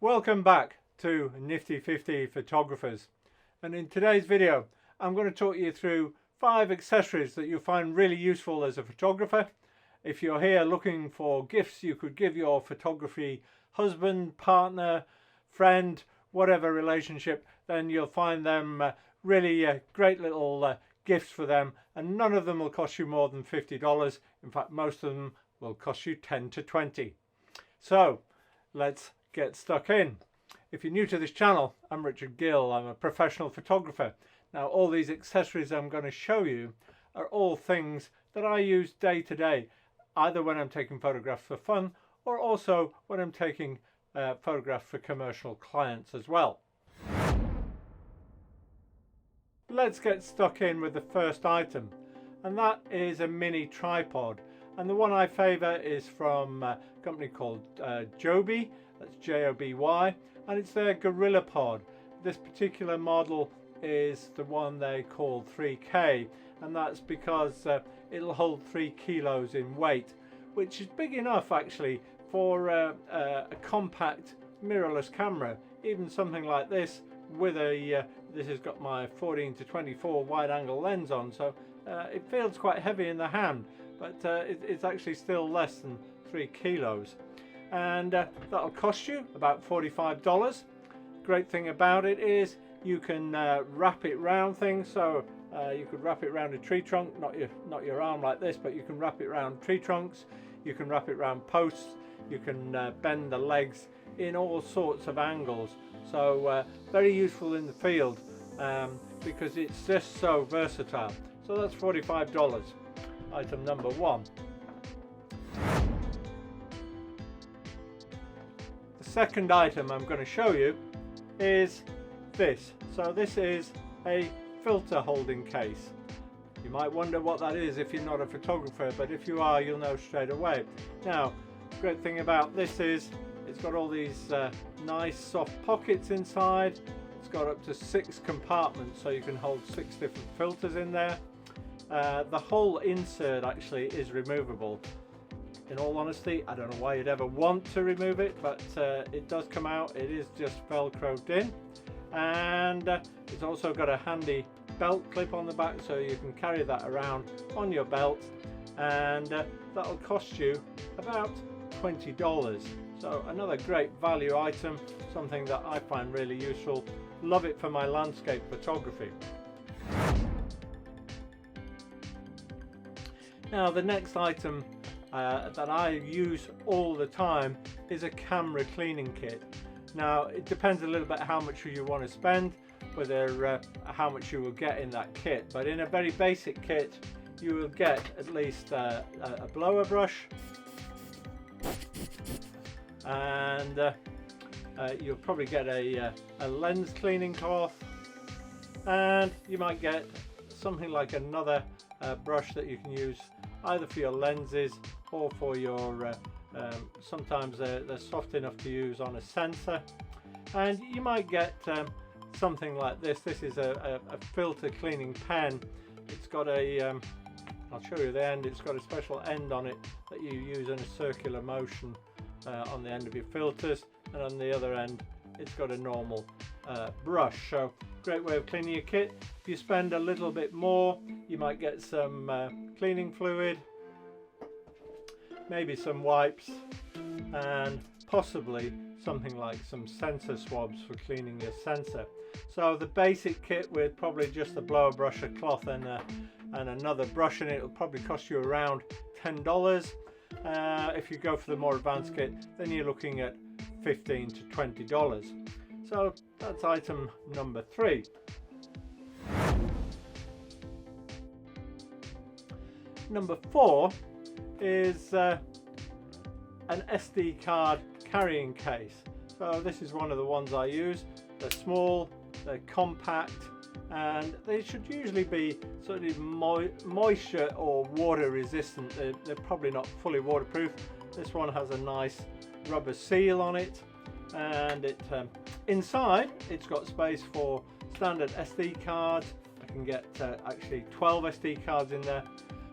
Welcome back to Nifty 50 Photographers, and in today's video I'm going to talk you through 5 accessories that you'll find really useful as a photographer. If you're here looking for gifts you could give your photography husband, partner, friend, whatever relationship, then you'll find them really great little gifts for them, and none of them will cost you more than $50. In fact, most of them will cost you 10 to 20. So let's get stuck in. If you're new to this channel, I'm Richard Gill. I'm a professional photographer. Now, all these accessories I'm going to show you are all things that I use day to day, either when I'm taking photographs for fun or also when I'm taking photographs for commercial clients as well. Let's get stuck in with the first item, and that is a mini tripod. And the one I favour is from a company called Joby. That's J-O-B-Y, and it's their Gorilla Pod. This particular model is the one they call 3K, and that's because it'll hold 3 kilos in weight, which is big enough actually for a compact mirrorless camera. Even something like this with a this has got my 14 to 24 wide angle lens on, so it feels quite heavy in the hand, but it's actually still less than 3 kilos. And that'll cost you about $45. Great thing about it is you can wrap it round things, so you could wrap it around a tree trunk, not your arm like this, but you can wrap it around tree trunks, you can wrap it around posts, you can bend the legs in all sorts of angles. So very useful in the field because it's just so versatile. So that's $45. Item number 1. Second item I'm going to show you is this. So this is a filter holding case. You might wonder what that is if you're not a photographer, but if you are, you'll know straight away. Now, great thing about this is it's got all these nice soft pockets inside. It's got up to 6 compartments, so you can hold 6 different filters in there. The whole insert actually is removable. In all honesty, I don't know why you'd ever want to remove it, but it does come out. It is just velcroed in, and it's also got a handy belt clip on the back, so you can carry that around on your belt, and that'll cost you about $20. So another great value item, something that I find really useful. Love it for my landscape photography. Now, the next item that I use all the time is a camera cleaning kit. Now, it depends a little bit how much you want to spend, whether how much you will get in that kit. But in a very basic kit, you will get at least a blower brush, and you'll probably get a lens cleaning cloth, and you might get something like another brush that you can use either for your lenses or for your sometimes they're soft enough to use on a sensor. And you might get something like this. This is a filter cleaning pen. It's got a I'll show you the end. It's got a special end on it that you use in a circular motion on the end of your filters, and on the other end it's got a normal brush. So great way of cleaning your kit. If you spend a little bit more, you might get some cleaning fluid, maybe some wipes, and possibly something like some sensor swabs for cleaning your sensor. So the basic kit with probably just a blower brush, a cloth, and another brush in it will probably cost you around $10. If you go for the more advanced kit, then you're looking at $15 to $20. So that's item number 3. Number 4 is an SD card carrying case. So this is one of the ones I use. They're small, they're compact, and they should usually be sort of moisture or water resistant. They're probably not fully waterproof. This one has a nice rubber seal on it, and it inside it's got space for standard SD cards. I can get actually 12 SD cards in there,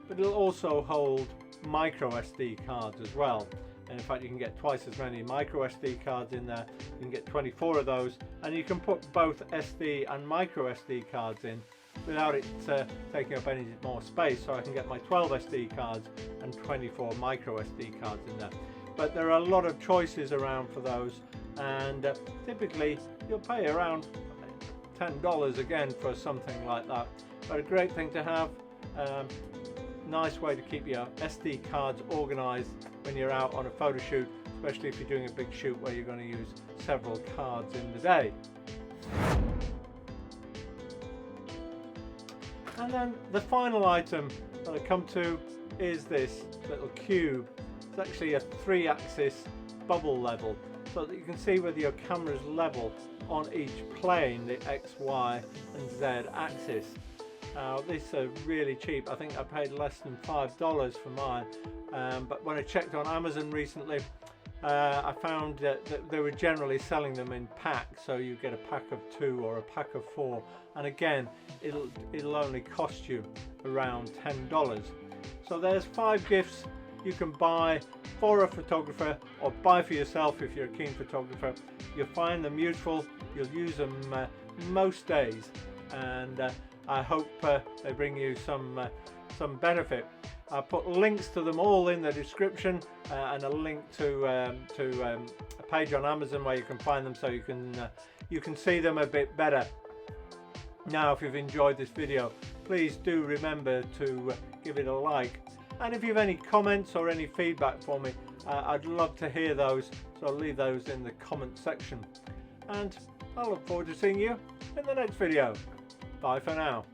but it'll also hold micro SD cards as well. and in fact you can get twice as many micro SD cards in there. You can get 24 of those, and you can put both SD and micro SD cards in without it taking up any more space, so I can get my 12 SD cards and 24 micro SD cards in there. But there are a lot of choices around for those, and typically you'll pay around $10 again for something like that, but a great thing to have. Nice way to keep your SD cards organized when you're out on a photo shoot, especially if you're doing a big shoot where you're going to use several cards in the day. And then the final item that I come to is this little cube. It's actually a 3-axis bubble level, so that you can see whether your camera's level on each plane, the X, Y and Z axis. Now these are really cheap. I think I paid less than $5 for mine, but when I checked on Amazon recently, I found that they were generally selling them in packs, so you get a pack of 2 or a pack of 4, and again it'll only cost you around $10. So there's 5 gifts you can buy for a photographer, or buy for yourself if you're a keen photographer. You'll find them useful, you'll use them most days, and I hope they bring you some benefit. I'll put links to them all in the description, and a link to a page on Amazon where you can find them, so you can see them a bit better. Now, if you've enjoyed this video, please do remember to give it a like, and if you have any comments or any feedback for me, I'd love to hear those, so I'll leave those in the comment section, and I look forward to seeing you in the next video. Bye for now.